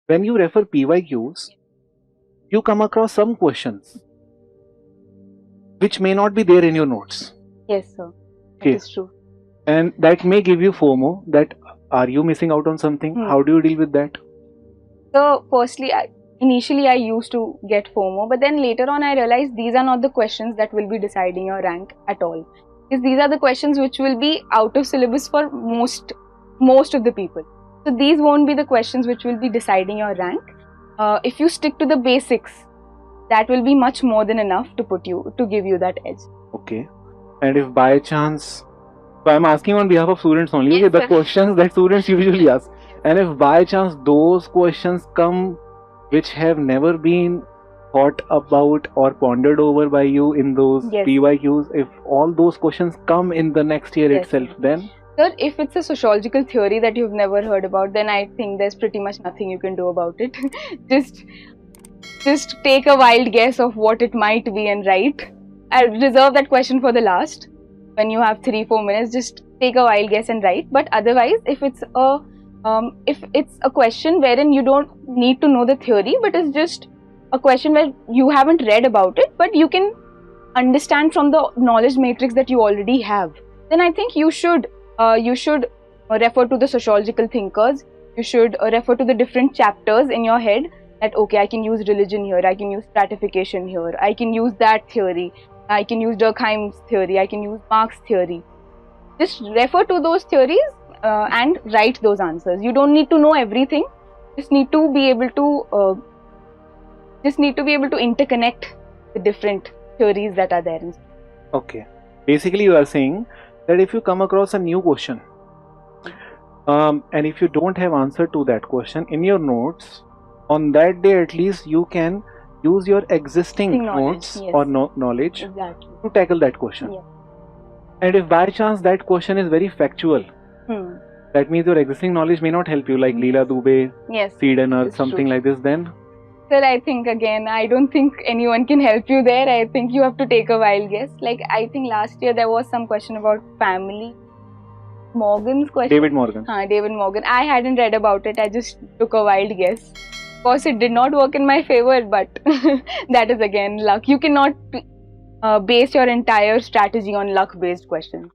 when you refer PYQs, you come across some questions which may not be there in your notes. Yes, sir. That Okay. is true. And that may give you FOMO, that are you missing out on something? How do you deal with that? So, firstly, initially I used to get FOMO, but then later on I realized these are not the questions that will be deciding your rank at all. Because these are the questions which will be out of syllabus for most of the people. So these won't be the questions which will be deciding your rank. If you stick to the basics, that will be much more than enough to give you that edge. Okay. And if by chance, so I'm asking on behalf of students only, Yes, okay, the sir. questions that students usually ask. And if by chance those questions come which have never been thought about or pondered over by you in those Yes. PYQs, if all those questions come in the next year Yes, itself, sir. then Sir, if it's a sociological theory that you've never heard about, then I think there's pretty much nothing you can do about it. just take a wild guess of what it might be and write. I'll reserve that question for the last. When you have 3-4 minutes, just take a wild guess and write. But otherwise, if it's a question wherein you don't need to know the theory, but it's just a question where you haven't read about it, but you can understand from the knowledge matrix that you already have, then I think you should refer to the sociological thinkers. You should refer to the different chapters in your head, that okay, I can use religion here, I can use stratification here, I can use that theory, I can use Durkheim's theory, I can use Marx's theory. Just refer to those theories and write those answers. You don't need to know everything. Just need to be able to interconnect the different theories that are there. okay. Basically, you are saying that if you come across a new question, and if you don't have answer to that question in your notes, on that day at least you can use your existing Knowledge, notes yes. or knowledge Exactly. to tackle that question. Yes. And if by chance that question is very factual, that means your existing knowledge may not help you, like Leela Dubey, Yes. Seed and Earth, It's something true. like this, then Sir, I think again, I don't think anyone can help you there. I think you have to take a wild guess. Like, I think last year there was some question about family. Morgan's question. David Morgan. David Morgan. I hadn't read about it. I just took a wild guess. Of course, it did not work in my favor, but that is again luck. You cannot base your entire strategy on luck-based questions.